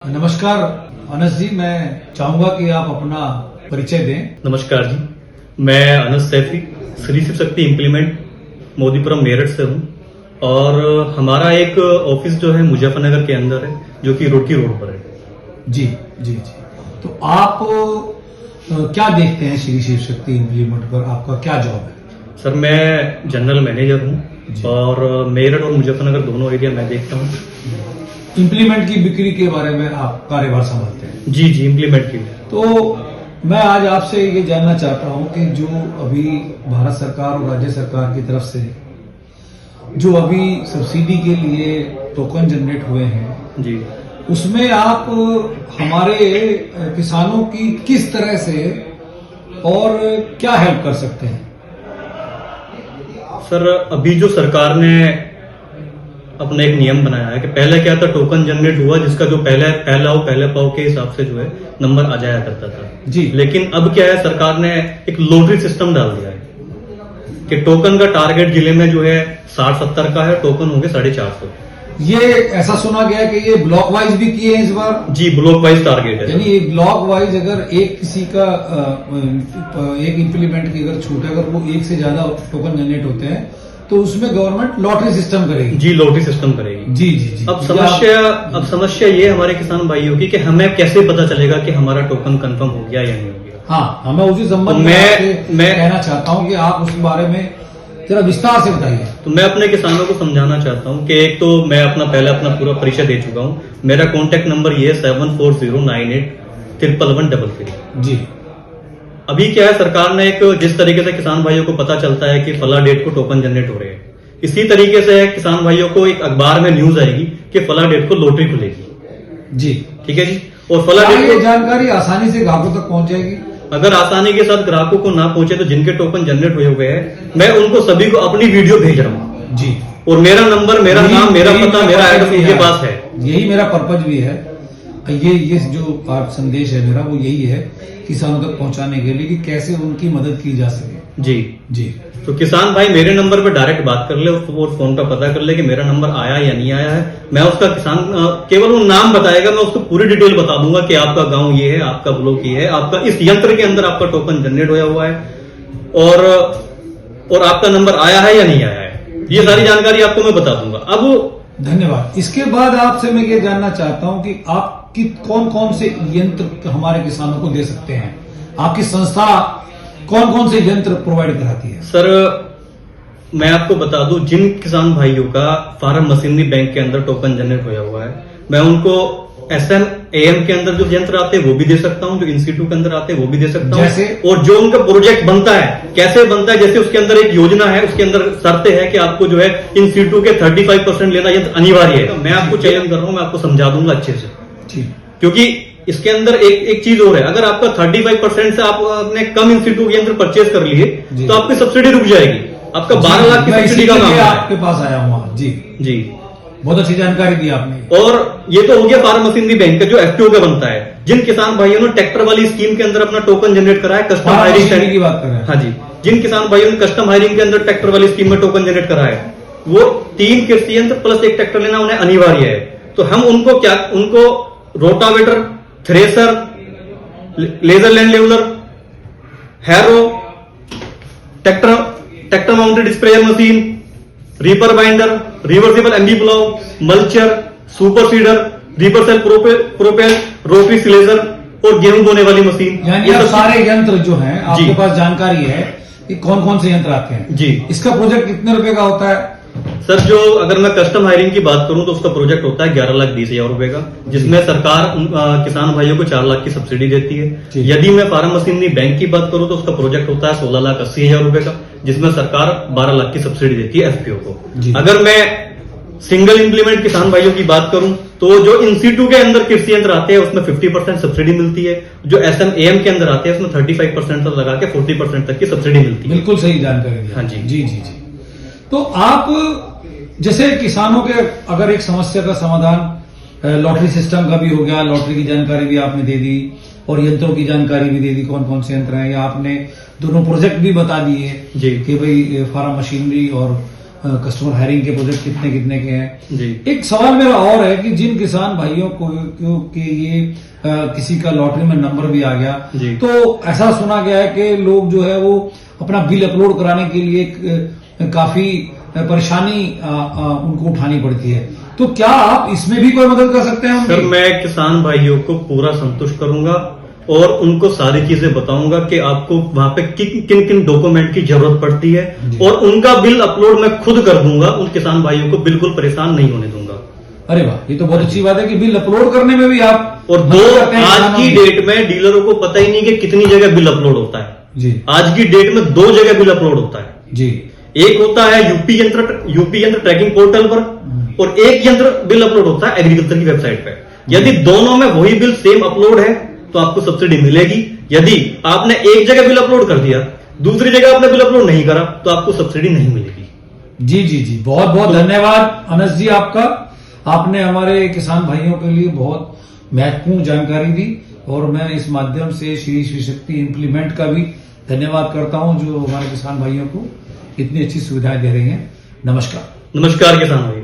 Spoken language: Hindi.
नमस्कार अनस जी, मैं चाहूंगा कि आप अपना परिचय दें। नमस्कार जी, मैं अनस सैफी, श्री शिव शक्ति इम्प्लीमेंट मोदीपुरम मेरठ से हूँ और हमारा एक ऑफिस जो है मुजफ्फरनगर के अंदर है, जो कि रोटी रोड पर है। जी जी जी। तो आप क्या देखते हैं श्री शिव शक्ति इम्प्लीमेंट पर? आपका क्या जॉब है? सर, मैं जनरल मैनेजर हूँ और मेरठ और मुजफ्फरनगर दोनों एरिया मैं देखता हूँ। इम्प्लीमेंट की बिक्री के बारे में आप कार्यभार संभालते हैं? जी जी, इम्प्लीमेंट की। तो मैं आज आपसे ये जानना चाहता हूँ कि जो अभी भारत सरकार और राज्य सरकार की तरफ से जो अभी सब्सिडी के लिए टोकन जनरेट हुए हैं जी, उसमें आप हमारे किसानों की किस तरह से और क्या हेल्प कर सकते हैं? सर, अभी जो सरकार ने अपना एक नियम बनाया है कि पहले क्या था, टोकन जनरेट हुआ जिसका जो पहले पाव के हिसाब से जो है नंबर आ जाया करता था जी। लेकिन अब क्या है, सरकार ने एक लॉटरी सिस्टम डाल दिया है कि टोकन का टारगेट जिले में जो है 60-70 का है, टोकन होंगे 450। ये ऐसा सुना गया कि ये ब्लॉक वाइज भी किए हैं इस बार? जी, ब्लॉक वाइज टारगेट है। यानी ब्लॉक वाइज अगर एक किसी का एक इम्प्लीमेंट की अगर छूट है, अगर वो एक से ज्यादा टोकन जनरेट होते हैं तो उसमें गवर्नमेंट लॉटरी सिस्टम करेगी। जी, लॉटरी सिस्टम करेगी। जी जी जी। अब समस्या ये हमारे किसान भाइयों की कि हमें कैसे पता चलेगा कि हमारा टोकन कंफर्म हो गया या नहीं हो गया। हाँ, हमें उसी संबंध में मैं कहना चाहता हूँ कि आप उस बारे में जरा विस्तार से बताइए। तो मैं अपने किसानों को समझाना चाहता हूँ कि एक तो मैं अपना पूरा परिचय दे चुका हूँ। मेरा कॉन्टेक्ट नंबर ये है 7409831133। जी। अभी क्या है, सरकार ने एक जिस तरीके से किसान भाइयों को पता चलता है कि फला डेट को टोकन जनरेट हो रहे हैं, इसी तरीके से किसान भाइयों को एक अखबार में न्यूज आएगी कि फला डेट को लॉटरी खुलेगी। जी, ठीक है जी। और फला डेट को जानकारी आसानी से ग्राहकों तक पहुंच जाएगी। अगर आसानी के साथ ग्राहकों को ना पहुंचे तो जिनके टोकन जनरेट हुए हुए हैं, मैं उनको सभी को अपनी वीडियो भेज रहा हूँ जी। और मेरा नंबर, मेरा नाम, मेरा पता, मेरा एड्रेस उनके पास है। यही मेरा पर्पज भी है। ये जो आप संदेश है मेरा, वो यही है किसानों तक पहुंचाने के लिए कि कैसे उनकी मदद की जा सके। जी जी। तो किसान भाई मेरे नंबर पे डायरेक्ट बात कर ले और फोन का पता कर ले कि मेरा नंबर आया या नहीं आया है। मैं उसका किसान केवल वो नाम बताएगा, मैं उसको पूरी डिटेल बता दूंगा कि आपका गांव ये है, आपका ब्लॉक ये है, आपका इस यंत्र के अंदर आपका टोकन जनरेट होया हुआ है और आपका नंबर आया है या नहीं आया है। ये सारी जानकारी आपको मैं बता दूंगा। अब धन्यवाद। इसके बाद आपसे मैं ये जानना चाहता हूं कि आप कौन कौन से यंत्र हमारे किसानों को दे सकते हैं? आपकी संस्था कौन कौन से यंत्र प्रोवाइड कराती है? सर, मैं आपको बता दूं, जिन किसान भाइयों का फार्म मशीनरी बैंक के अंदर टोकन जनरेट होया हुआ है, मैं उनको SM AM के अंदर जो यंत्र आते हैं वो भी दे सकता हूं, जो इंस्टीट्यूट के अंदर आते हैं वो भी दे सकता हूं। जैसे? और जो उनका प्रोजेक्ट बनता है, कैसे बनता है, जैसे उसके अंदर एक योजना है, उसके अंदर शर्तें है कि आपको जो है इंस्टीट्यूट के 35% लेना यंत्र अनिवार्य है। मैं आपको चयन कर रहा हूं, मैं आपको समझा दूंगा अच्छे से। ठीक। क्योंकि इसके अंदर एक चीज और है, अगर आपका 35% से आपने कम इंस्टीट्यूट यंत्र परचेज कर लिए तो आपकी सब्सिडी रुक जाएगी। आपका 12 लाख की सब्सिडी का नाम आपके पास आया हुआ। जी जी, बहुत अच्छी जानकारी दी आपने। और ये तो हो गया फार्म मशीनरी बैंक का जो FPO का बनता है। जिन किसान भाइयों ने ट्रैक्टर वाली स्कीम के अंदर अपना टोकन जनरेट करा है, कस्टम हायरिंग की बात कर रहे हैं। हाँ जी, जिन किसान भाइयों ने कस्टम हायरिंग के अंदर ट्रैक्टर वाली स्कीम में टोकन जनरेट करा है, वो 3 कृषि यंत्र प्लस 1 ट्रैक्टर लेना उन्हें अनिवार्य है। तो हम उनको rotavator, thresher, laser land leveller, harrow, tractor mounted sprayer machine, reaper binder, reversible MB plough, mulcher, super seeder, reaper self propel, rotary slasher और गेहूं बोने वाली मशीन, यानी ये सारे यंत्र जो हैं आपके पास जानकारी है कि कौन कौन से यंत्र आते हैं। जी। इसका प्रोजेक्ट कितने रुपए का होता है? सर, जो अगर मैं कस्टम हायरिंग की बात करूं तो उसका प्रोजेक्ट होता है 11,20,000 रुपए का, जिसमें सरकार किसान भाइयों को 4 लाख की सब्सिडी देती है। यदि मैं फार्म मशीनरी बैंक की बात करूं तो उसका प्रोजेक्ट होता है 16,80,000 रुपए का, जिसमें सरकार 12 लाख की सब्सिडी देती है FPO को। अगर मैं सिंगल इम्प्लीमेंट किसान भाइयों की बात करूं तो जो इंस्टीट्यूट के अंदर कृषि यंत्र आते हैं उसमें 50% सब्सिडी मिलती है। जो SM AM के अंदर आते हैं उसमें 35% तक लगा के 40% तक की सब्सिडी मिलती है। बिल्कुल सही जानकारी। हाँ जी जी जी जी। तो आप जैसे किसानों के अगर एक समस्या का समाधान लॉटरी सिस्टम का भी हो गया, लॉटरी की जानकारी भी आपने दे दी और यंत्रों की जानकारी भी दे दी, कौन कौन से यंत्र हैं, या आपने दोनों प्रोजेक्ट भी बता दिए जी कि भाई फार्म मशीनरी और कस्टमर हायरिंग के प्रोजेक्ट कितने कितने के हैं। जी। एक सवाल मेरा और है कि जिन किसान भाइयों को कि ये किसी का लॉटरी में नंबर भी आ गया, जी। तो ऐसा सुना गया है कि लोग जो है वो अपना बिल अपलोड कराने के लिए काफी परेशानी उनको उठानी पड़ती है, तो क्या आप इसमें भी कोई मदद कर सकते हैं? सर, मैं किसान भाइयों को पूरा संतुष्ट करूंगा और उनको सारी चीजें बताऊंगा कि आपको वहां पे किन किन डॉक्यूमेंट की जरूरत पड़ती है, और उनका बिल अपलोड मैं खुद कर दूंगा। उन किसान भाइयों को बिल्कुल परेशान नहीं होने दूंगा। अरे वाह, ये तो बहुत अच्छी बात है कि बिल अपलोड करने में भी आप और आज की डेट में डीलरों को पता ही नहीं कि कितनी जगह बिल अपलोड होता है। जी। आज की डेट में 2 जगह बिल अपलोड होता है। जी। एक होता है यूपी यंत्र ट्रैकिंग पोर्टल पर, और एक यंत्र बिल अपलोड होता है एग्रीकल्चर की वेबसाइट पर। यदि दोनों में वही बिल सेम अपलोड है तो आपको सब्सिडी मिलेगी। यदि आपने एक जगह बिल अपलोड कर दिया, दूसरी जगह आपने बिल अपलोड नहीं करा, तो आपको सब्सिडी नहीं मिलेगी। जी जी जी, बहुत बहुत धन्यवाद अनस जी आपका। आपने हमारे किसान भाइयों के लिए बहुत महत्वपूर्ण जानकारी दी, और मैं इस माध्यम से श्री शक्ति इम्प्लीमेंट का भी धन्यवाद करता हूं, जो हमारे किसान भाइयों को इतनी अच्छी सुविधाएं दे रही हैं। नमस्कार। नमस्कार किसान भाई।